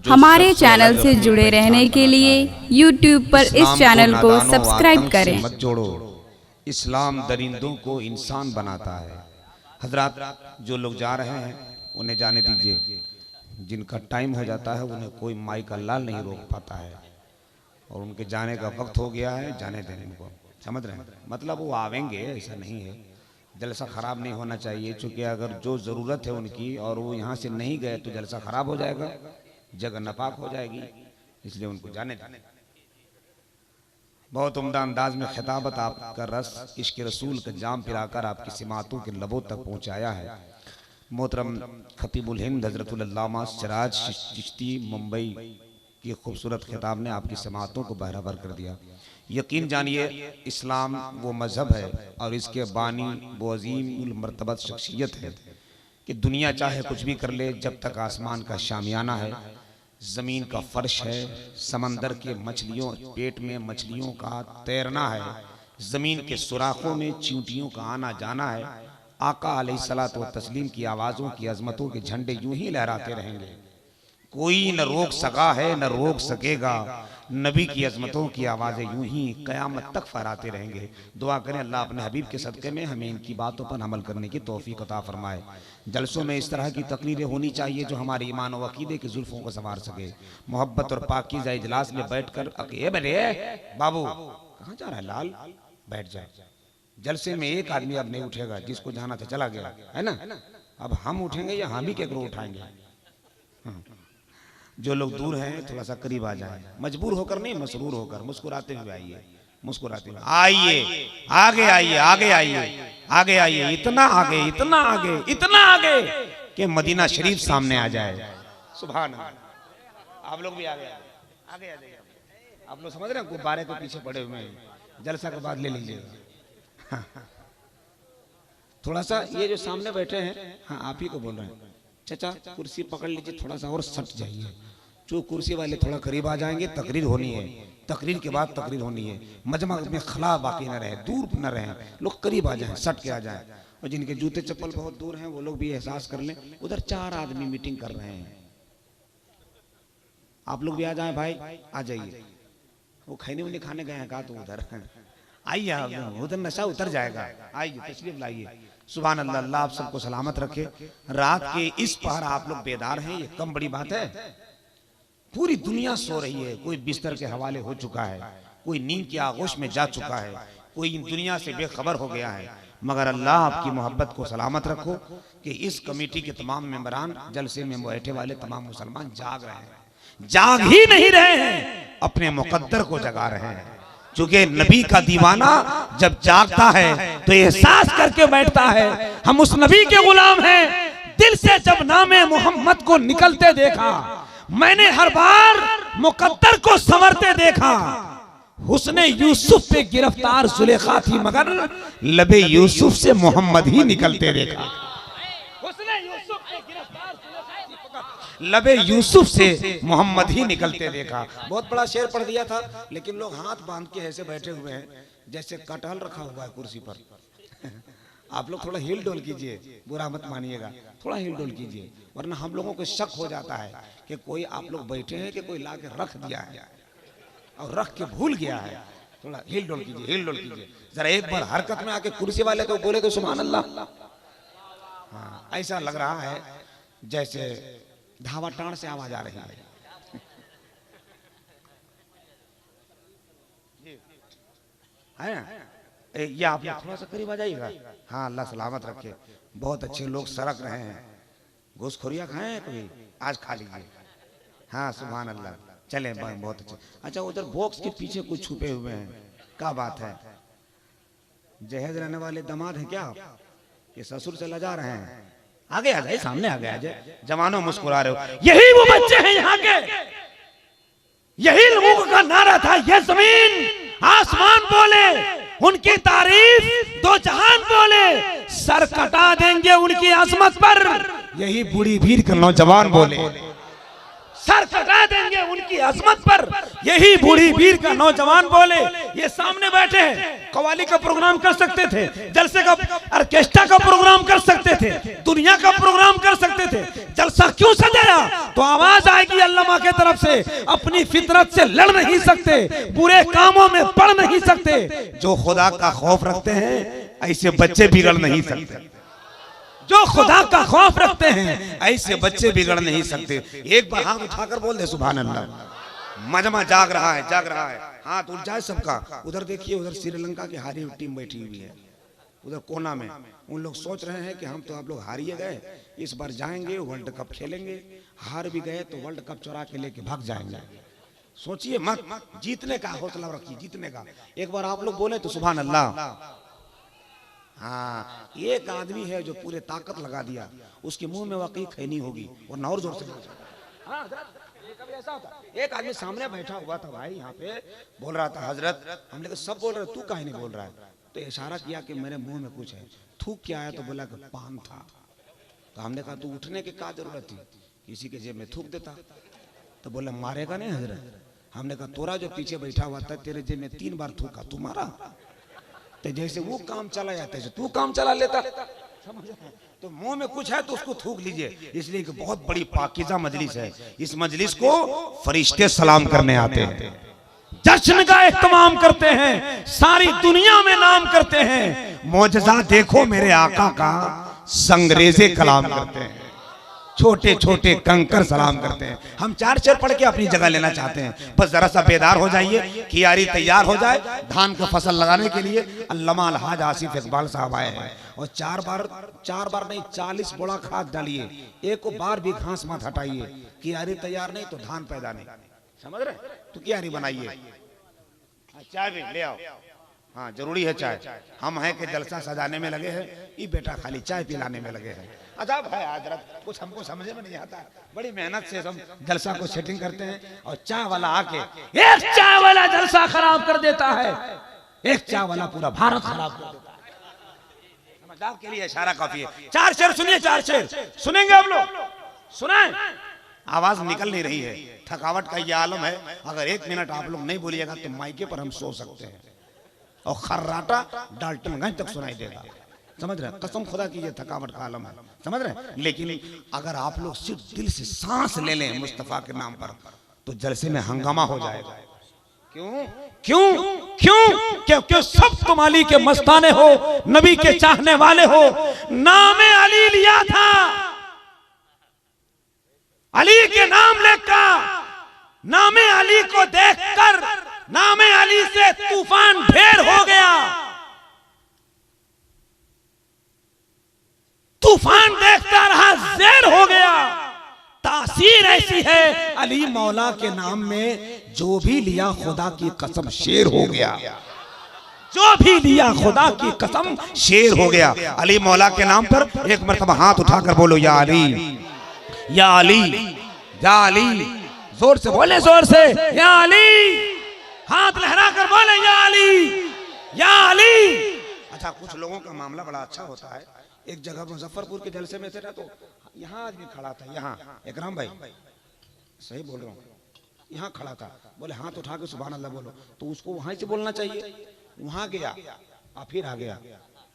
हमारे चैनल से जुड़े रहने के लिए YouTube पर इस चैनल को सब्सक्राइब करें। मत जोड़ो, इस्लाम दरिंदों को इंसान बनाता है। हजरात, जो लोग जा रहे हैं उन्हें जाने दीजिए, जिनका टाइम हो जाता है उन्हें कोई माई का लाल नहीं रोक पाता है, और उनके जाने का वक्त हो गया है, जाने दें उनको। समझ रहे हैं? मतलब वो आवेंगे, ऐसा नहीं है। जलसा ख़राब नहीं होना चाहिए, चूँकि अगर जो ज़रूरत है उनकी और वो यहाँ से नहीं गए तो जलसा ख़राब हो जाएगा, जगह नापाक हो जाएगी, इसलिए उनको जाने दें। बहुत उम्दा अंदाज में खिताबत आपका रस इश्क रसूल का जाम पिलाकर आपकी सिमातों के लबों तक पहुँचाया है। मोहतरम खतीबुल हिंद हज़रतुल अल्लामा सिराज चिश्ती मुंबई की खूबसूरत खिताब ने आपकी समातों को बहरावर कर दिया। यकीन जानिए, इस्लाम वो मज़हब है और इसके बानी वो अजीम मर्तबत शख्सियत है कि दुनिया चाहे कुछ भी कर ले, जब तक आसमान का शामियाना है, ज़मीन का फर्श है, समंदर के मछलियों पेट में मछलियों का तैरना है, ज़मीन के सुराखों में चींटियों का आना जाना है, आका अलैहिस्सलातु व तस्लीम की आवाज़ों की अजमतों के झंडे यूं ही लहराते रहेंगे। कोई न रोक सका है न रोक सकेगा, नबी की अजमतों की आवाज़ें यूं ही क़यामत तक फहराते रहेंगे। दुआ करें अल्लाह अपने हबीब के सदक़े में हमें इनकी बातों पर अमल करने की तौफीक अता फरमाए। जलसों में इस तरह की तकरीरें होनी चाहिए जो हमारे ईमान व अक़ीदे की जुल्फ़ों को संवार सके। मोहब्बत और पाकीज़ा इजलास में बैठ कर बाबू कहाँ जा रहा है लाल, बैठ जाए। जलसे में एक आदमी अब नहीं उठेगा, जिसको जाना था चला गया है ना। अब हम उठेंगे या हम ही केकरो उठाएंगे? जो लोग दूर हैं थोड़ा सा करीब आ जाए, मजबूर होकर नहीं, मसरूर होकर, मुस्कुराते हुए आइए, मुस्कुराते हुए आइए, आगे आइए, आगे आइए, आगे आइए, इतना आगे, इतना आगे, इतना आगे कि मदीना शरीफ सामने आ जाए। सुभान अल्लाह। आप लोग भी आगे आगे आ जाइए। आप लोग समझ रहे हैं, गुब्बारे के पीछे पड़े हुए हैं, जलसा के बाद ले लीजिएगा। थोड़ा सा ये जो सामने बैठे हैं, हाँ आप ही को बोल रहे हैं, चाचा कुर्सी पकड़ लीजिए, थोड़ा सा और सट जाइए। जो कुर्सी वाले थोड़ा करीब आ जाएंगे, तकरीर होनी है, तकरीर के बाद तकरीर होनी है, मजमा में खला बाकी न रहे, दूर न रहे, लोग करीब आ जाएं, सट के आ जाएं। और जिनके जूते चप्पल बहुत दूर हैं वो लोग भी एहसास कर लें, उधर 4 आदमी मीटिंग कर रहे हैं। आप लोग भी आ जाएं भाई, आ जाइए। वो खैनी उन्नी खाने गए हैं, कहा तो उधर आइए, उधर नशा उतर जाएगा, आइए तशरीफ लाइए। सुभान अल्लाह। अल्लाह आप सबको सलामत रखे। रात के इस पहर आप लोग बेदार हैं, ये कम बड़ी बात है। पूरी दुनिया सो रही है, कोई बिस्तर के हवाले हो चुका है, कोई नींद के आगोश में जा चुका है, कोई इन दुनिया से बेखबर हो गया है, मगर अल्लाह आपकी मोहब्बत को सलामत रखो कि इस कमेटी के तमाम मेंबरान, जलसे में बैठे वाले तमाम मुसलमान जाग रहे हैं, जाग ही नहीं रहे हैं, अपने मुकद्दर को जगा रहे हैं। चूंकि नबी का दीवाना जब जागता है तो एहसास करके बैठता है, हम उस नबी के गुलाम हैं। दिल से जब नामे मोहम्मद को निकलते देखा, मैंने हर बार मुकद्दर को संवरते देखा। हुस्ने यूसुफ पे गिरफ्तार जुलेखा थी, मगर लबे यूसुफ से मोहम्मद ही निकलते देखा। लबे यूसुफ से मोहम्मद ही निकलते देखा। बहुत बड़ा शेर पढ़ दिया था, लेकिन लोग हाथ बांध के ऐसे बैठे हुए हैं जैसे कटहल रखा हुआ है कुर्सी पर। आप लोग थोड़ा हिल डोल कीजिए, बुरा मत मानिएगा, थोड़ा हिल डोल कीजिए, वरना हम लोगों को शक हो जाता है कि कोई आप लोग बैठे हैं कि कोई ला के रख दिया है और रख के भूल गया है। थोड़ा हिल डोल कीजिए, हिल डोल कीजिए जरा। एक बार हरकत में आके कुर्सी वाले को बोले तो सुभान अल्लाह। हाँ, ऐसा लग रहा है जैसे धावा टाण से आवाज आ रही है। ये आप लोग थोड़ा सा करीब आ जाइएगा। हाँ, अल्लाह सलामत रखे। बहुत अच्छे लोग सरक रहे हैं। घूसखोरिया खाए हैं कभी? आज खा लीजिए। हाँ, सुभान अल्लाह। चले, बहुत अच्छे। अच्छा, उधर बॉक्स के पीछे कुछ छुपे हुए हैं, क्या बात है? जहेज रहने वाले दामाद हैं क्या आप, कि ससुर से लजा रहे हैं? आगे आ जाए, सामने आगे आ जाए। जवानों मुस्कुरा रहे हो, यही वो बच्चे हैं यहाँ के, यही लोगों का नारा था। ये जमीन आसमान बोले उनकी तारीफ, दो जहान बोले सर कटा देंगे उनकी अजमत पर। यही बूढ़ी भीड़ के नौजवान बोले सर कटा देंगे उनकी अजमत पर यही बूढ़ी वीर का नौजवान बोले, ये सामने बैठे हैं, कव्वाली का प्रोग्राम कर सकते थे, जलसे का ऑर्केस्ट्रा का प्रोग्राम कर सकते थे, दुनिया का प्रोग्राम कर सकते थे, जलसा क्यों सजाया? तो आवाज आएगी अल्लामा के तरफ से, अपनी फितरत से लड़ नहीं सकते, बुरे कामों में पड़ नहीं सकते, जो खुदा का खौफ रखते हैं ऐसे बच्चे बिगड़ नहीं सकते, जो खुदा का खौफ रखते हैं ऐसे बच्चे बिगड़ नहीं सकते। एक बार हाथ उठाकर बोल दे सुभान अल्लाह। मजमा जाग रहा है, जाग रहा है, हाथ उठ जाए सबका। उधर देखिए, उधर श्रीलंका की हारी हुई टीम बैठी हुई है, उधर कोना में। उन लोग सोच रहे हैं कि हम तो आप लोग हारिए गए, इस बार जाएंगे वर्ल्ड कप खेलेंगे, हार भी गए तो वर्ल्ड कप चुरा के लेके भाग जाएंगे। सोचिए मत, जीतने का हौसला रखिए, जीतने का। एक बार आप लोग बोले तो सुभान अल्लाह। हाँ, एक आदमी है जो पूरे ताकत लगा दिया, उसके मुंह में वाकई खैनी होगी, और और जोर से। हाँ, कभी ऐसा होता, एक आदमी सामने बैठा हुआ था भाई, यहाँ पे बोल रहा था हजरत, हमने कहा सब बोल रहे, तू काहे नहीं बोल रहा है? तो इशारा किया कि मेरे मुंह में कुछ है। थूक क्या आया? तो बोला कि पान था। तो हमने कहा तू उठने की क्या जरूरत थी, किसी के जेब में थूक देता। तो बोला मारेगा नहीं हजरत। हमने कहा तोरा जो पीछे बैठा हुआ था तेरे जेब में 3 बार थूका, तू मारा? तो जैसे वो काम चला जाता है तू काम चला लेता। तो मुंह में कुछ है तो उसको थूक लीजिए, इसलिए कि बहुत बड़ी पाकीज़ा मजलिस है। इस मजलिस को फरिश्ते सलाम करने आते हैं, जश्न का एहतमाम करते हैं, सारी दुनिया में नाम करते हैं। मौजज़ा देखो मेरे आका का, संगरेज़े कलाम करते हैं, छोटे छोटे कंकर सलाम करते हैं। हम 4 शेर पढ़ के अपनी जगह लेना चाहते हैं, बस जरा सा बेदार हो जाइए, कियारी तैयार हो जाए, धान का फसल लगाने के लिए अल्लामा अलहाज आसिफ इकबाल साहब आए हैं। और 4 बार नहीं 40 बोरा खाद डालिए, एक बार भी घास मत हटाइए। कियारी तैयार नहीं तो धान पैदा नहीं, समझ रहे? तो कियारी बनाइए। चाय भी ले आओ, हाँ जरूरी है चाय। हम हैं कि जलसा सजाने में लगे हैं, ये बेटा खाली चाय पिलाने में लगे हैं। अजब है हजरत, कुछ हमको समझ में नहीं आता। बड़ी मेहनत से हम जलसा को सेटिंग करते हैं, और चाय वाला आके एक चाय वाला जलसा खराब कर देता है, एक चाय वाला पूरा भारत खराब कर देता है। मजाक के लिए इशारा काफी है। 4 शेर सुनिए, 4 शेर सुनेंगे आप लोग, सुने? आवाज निकल नहीं रही है, थकावट का ये आलम है। अगर 1 मिनट आप लोग नहीं बोलिएगा तो माइके पर हम सो सकते हैं, और खर्राटा डाल्टनगंज तक सुनाई देगा, समझ रहे? कसम खुदा की ये थकावट का आलम है, समझ रहे? लेकिन अगर आप लोग सिर्फ दिल से सांस ले लें मुस्तफा के नाम पर, तो जलसे में हंगामा हो जाएगा। क्यों क्यों क्यों? क्योंकि सब तुम अली के मस्ताने हो, नबी के चाहने वाले हो। नामे अली लिया था, अली के नाम लेकर, नामे अली को देखकर नामे अली से तूफान ढेर हो गया, तूफान देखता रहा ज़ेर हो गया। तासीर ऐसी है अली मौला के नाम में, जो भी लिया खुदा की कसम शेर हो गया, जो भी लिया खुदा की कसम शेर हो गया। अली मौला के नाम पर एक मर्तबा हाथ उठाकर बोलो या अली, या अली, या अली। जोर से बोले, जोर से, या अली। हाथ लहरा कर बोले या अली, या अली। अच्छा, कुछ लोगों का मामला बड़ा अच्छा होता है। एक जगह मुजफ्फरपुर के जलसे में थे ना, तो यहाँ आदमी खड़ा था, यहाँ इकराम भाई, सही बोल रहा हूँ, यहाँ खड़ा था, बोले हाथ उठा के सुभान अल्लाह बोलो, तो उसको वहां से बोलना चाहिए। वहां गया और फिर आ गया,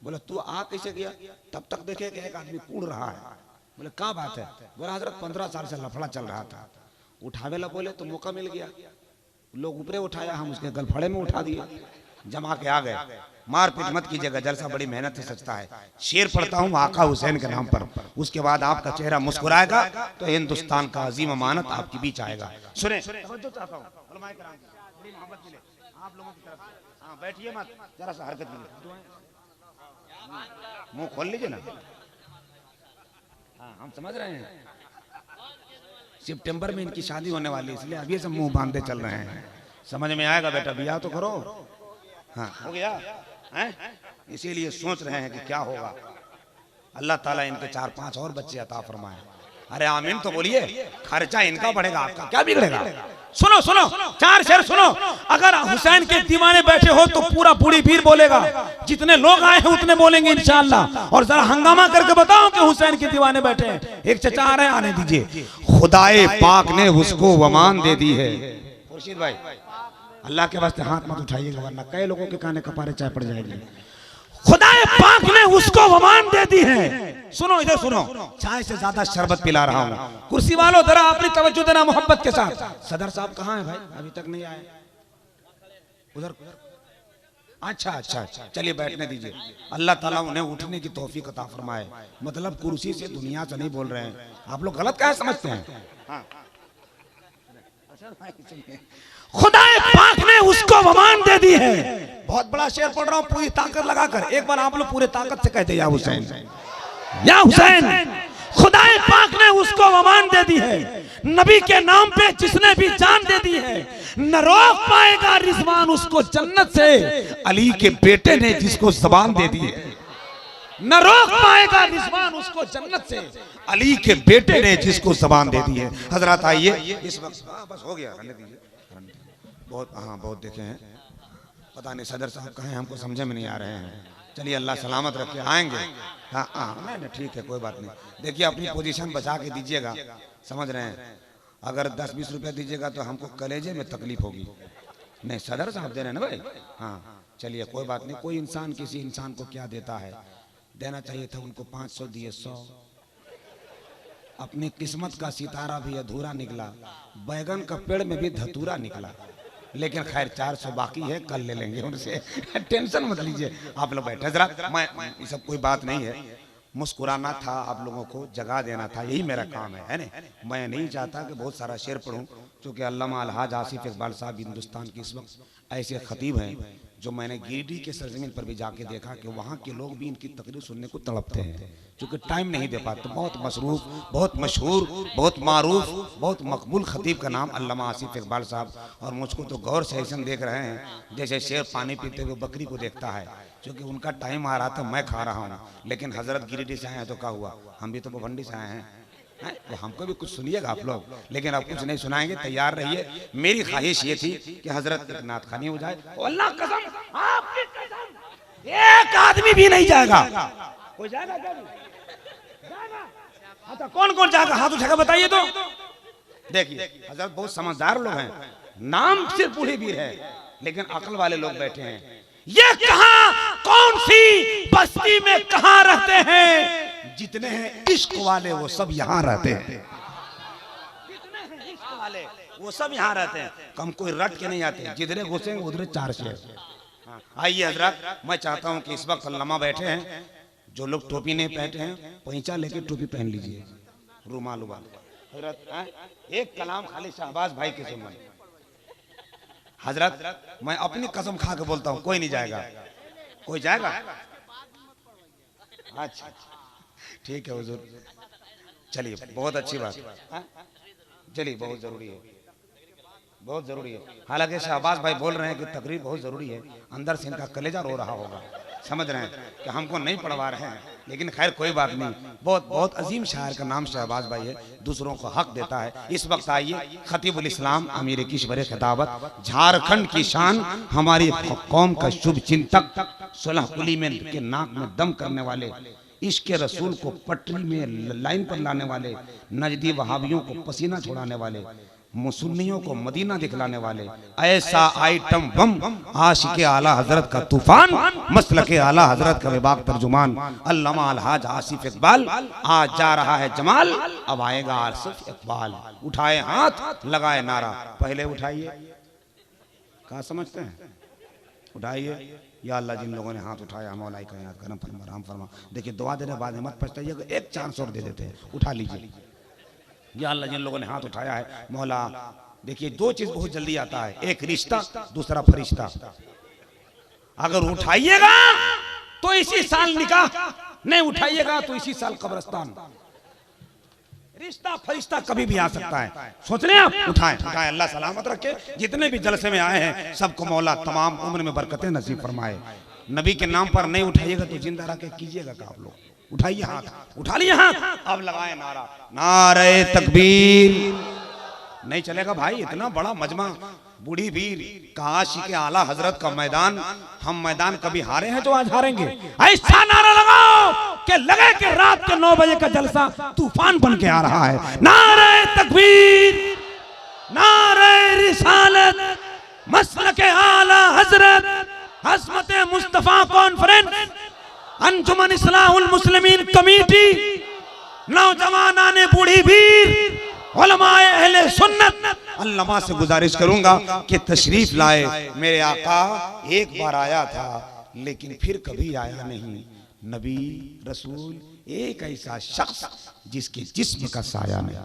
बोले तू आ कैसे गया? तब तक देखे कि एक आदमी कूद रहा है। बोले क्या बात है? बोला हजरत 15 साल से लफड़ा चल रहा था, उठावेला बोले तो मौका मिल गया, लोग ऊपरे उठाया, हम उसके गलफड़े में उठा दिए, जमा के आ गए। मारपीट मत कीजिएगा, जलसा बड़ी मेहनत से सजता है। शेर पढ़ता हूँ आका हुसैन के नाम पर, उसके बाद आपका चेहरा मुस्कुराएगा तो हिंदुस्तान का अजीम अमानत आपके बीच आएगा। सुने, आप लोगों की तरफ से, हाँ बैठिए मत, जरा सा हरकत कीजिए, मुंह खोल लीजिए ना। हाँ हम समझ रहे हैं, सितंबर में इनकी शादी होने वाली, इसलिए अभी से मुंह बांधे चल रहे हैं। समझ में आएगा बेटा, बियाह तो करो। हाँ हो गया है, इसीलिए सोच रहे हैं कि क्या होगा। अल्लाह ताला इनके 4-5 और बच्चे अता फरमाए। अरे आमीन तो बोलिए, खर्चा इनका बढ़ेगा, आपका क्या बिगड़ेगा? सुनो सुनो, 4 शेर सुनो। अगर हुसैन के दीवाने बैठे हो तो पूरा पूरी भीड़ बोलेगा, जितने लोग आए हैं उतने बोलेंगे इंशाअल्लाह। और जरा हंगामा करके बताओ कि हुसैन के दीवाने बैठे हैं। एक चचा आ रहे हैं, आने दीजिए। खुदाए पाक ने उसको वमान दे दी है। खुर्शीद भाई अल्लाह के वास्ते हाथ मत उठाइएगा, वरना कई लोगों के काने कपारे चाय पड़ जाएगी। खुदाए पाक ने उसको वमान दे दी है। सुनो इधर सुनो, चाय से ज्यादा शरबत पिला रहा हूँ। कुर्सी वालों जरा अपनी तवज्जो देना मोहब्बत के साथ। सदर साहब कहाँ हैं भाई? अभी तक नहीं आए। उधर अच्छा अच्छा अच्छा, चलिए बैठने दीजिए। अल्लाह ताला उन्हें उठने की तौफीक अता फरमाए। मतलब कुर्सी से दुनिया से नहीं बोल रहे हैं, आप लोग गलत क्या समझते हैं। हाँ। खुदा पाक ने उसको वमान दे दी है। बहुत बड़ा शेर पढ़ रहा हूँ पूरी ताकत लगाकर। एक बार आप लोग पूरे ताकत से कहते या हुसैन, या हुसैन। खुदा पाक ने उसको वमान दे दी है। नबी के नाम पे जिसने भी जान दे दी है, न रोक पाएगा रिजवान उसको जन्नत से। अली के बेटे ने जिसको जबान दे दी है, न रोक पाएगा रिजवान उसको जन्नत से। अली के बेटे ने जिसको जबान दे दी है। हजरत आइए इस वक्त। बस हो गया, रहने दीजिए। बहुत हाँ बहुत देखे हैं, पता नहीं सदर साहब कहाँ हैं, हमको समझे में नहीं आ रहे हैं। चलिए अल्लाह सलामत रखे, आएंगे। हाँ हाँ नहीं ठीक है, कोई बात नहीं। देखिए अपनी पोजीशन बचा के दीजिएगा, समझ रहे हैं। अगर 10-20 रुपया दीजिएगा तो हमको कलेजे में तकलीफ होगी। नहीं सदर साहब दे रहे हैं ना भाई। हाँ चलिए कोई बात नहीं। कोई इंसान किसी इंसान को क्या देता है, देना चाहिए था उनको। 500 दिए 100। अपनी किस्मत का सितारा भी अधूरा निकला, बैगन का पेड़ में भी धतूरा निकला। लेकिन खैर 400 बाकी है, कल ले लेंगे उनसे। टेंशन मत लीजिए, आप लोग बैठे जरा। मैं ये सब कोई बात नहीं है, मुस्कुराना था, आप लोगों को जगा देना था, यही मेरा काम है ना। मैं नहीं चाहता कि बहुत सारा शेर पढ़ूं, क्योंकि अल्लामा अलहाज आसिफ इकबाल साहब हिंदुस्तान के इस वक्त ऐसे खतीब हैं जो मैंने गिरिडीह के सरजमीन पर भी जाके देखा कि वहाँ के लोग भी इनकी तकरीर सुनने को तड़पते हैं, क्योंकि टाइम नहीं दे पाते। बहुत मसरूफ, बहुत मशहूर, बहुत मारूफ, बहुत मकबूल खतीब का नाम अल्लामा आसिफ इकबाल साहब। और मुझको तो गौर से ऐसा देख रहे हैं जैसे शेर पानी पीते हुए बकरी को देखता है, क्योंकि उनका टाइम आ रहा था, मैं खा रहा हूँ। लेकिन हजरत गिरिडीह से आए हैं तो क्या हुआ, हम भी तो भिवंडी से आए हैं, तो हमको भी कुछ सुनिएगा आप लोग। लेकिन आप कुछ नहीं सुनाएंगे, तैयार रहिए। मेरी ख्वाहिश ये थी कि हजरत की नात खानी हो जाए। अल्लाह कसम, आपकी कसम, एक आदमी भी नहीं जाएगा। कोई जाएगा क्या? जाएगा? अच्छा कौन कौन जाएगा, हाथ उठाकर बताइए तो। देखिए हजरत बहुत समझदार लोग हैं, नाम सिर्फ बूढ़े भी है, लेकिन अकल वाले लोग बैठे हैं। ये कहां, कौन सी बस्ती में कहां रहते हैं? जितने हैं इश्क वाले वो सब यहाँ रहते हैं। जितने हैं इश्क वाले वो सब यहाँ रहते हैं। कम कोई रट के नहीं आते, जिधरे घुसेंगे उधरे 4 शेर। आइए हजरत, मैं चाहता हूँ कि इस वक्त अल्लामा बैठे हैं, जो लोग टोपी नहीं पहनते हैं पैंचा लेके टोपी पहन लीजिए, रुमाल उमाल। हजरत एक कलाम खाली शहबाज भाई के सुन। हजरत मैं अपनी कसम खा के बोलता हूँ, कोई नहीं जाएगा। कोई जाएगा? अच्छा ठीक है हुजूर, चलिए बहुत अच्छी बात। चलिए बहुत जरूरी है, बहुत जरूरी है। हालांकि शहबाज भाई बोल रहे हैं कि तकरीर बहुत जरूरी है, अंदर से इनका कलेजा रो रहा होगा, समझ रहे हैं कि हमको नहीं पढ़वा रहे हैं। लेकिन खैर कोई बात नहीं, बहुत बहुत अजीम शायर का नाम शहबाज भाई है, दूसरों को हक देता है। इस वक्त आइए खतीबुल इस्लाम अमीर किशवर खिताबत, झारखंड की शान, हमारी कौम का शुभ चिंतक, सुलह कुली में के नाक में दम करने वाले, इश्क रसूल को पटरी में लाइन पर लाने वाले, नजदी वहाबियों को पसीना छुड़ाने वाले, मुसन्नियों को मदीना दिखलाने वाले, ऐसा आइटम बम, आशिक आला हजरत का तूफान, मसलक आला हजरत का बेबाक तर्जुमान, अल्लामा अलहाज आसिफ इकबाल। आज जा रहा है जमाल, अब आएगा आसिफ इकबाल। उठाए हाथ, लगाए नारा। पहले उठाइए, क्या समझते हैं? उठाइए। या अल्लाह जिन लोगों ने हाथ उठाया मौला कायनात करम फरमा, रहम फरमा। देखिए दुआ देने बाद मत पछताइएगा, एक चांस और दे देते हैं, उठा लीजिए। या अल्लाह जिन लोगों ने हाथ उठाया है मौला, देखिए 2 चीज बहुत जल्दी आता है, एक रिश्ता, दूसरा फरिश्ता। अगर उठाइएगा तो इसी साल निकाह, नहीं उठाइएगा तो इसी साल कब्रिस्तान। रिश्ता फरिश्ता कभी भी आ सकता है, सोच रहे हैं आप? उठाएं उठाएं, अल्लाह सलामत रखे। जितने भी जलसे में आए हैं सबको मौला तमाम उम्र में बरकतें नसीब फरमाए। नबी के नाम पर नहीं उठाइएगा तो जिंदा रह के कीजिएगा का? आप लोग उठाइए हाथ, उठा लिए हाथ, अब लगाए नारा, नारे तकबीर, नहीं चलेगा भाई, इतना बड़ा मजमा, बूढ़ी वीर, काशी के आला हजरत का मैदान, हम मैदान कभी हारे हैं जो आज हारेंगे। ऐसा नारा लगाओ कि लगे कि रात के 9 बजे का जलसा तूफान बन के आ रहा है। नारे तकबीर, नारे रिसालत, मसलके आला हजरत, हज़रत मुस्तफा कॉन्फ्रेंस, अंजुमन इस्लाहुल मुस्लिमीन कमेटी, नौजवानान बूढ़ी वीर, उलमाए अहले सुन्नत, अल्लामा से गुजारिश करूंगा कि तशरीफ लाए। मेरे आका एक बार आया था लेकिन फिर कभी आया नहीं। नबी रसूल एक ऐसा शख्स जिसके जिस्म का साया नहीं।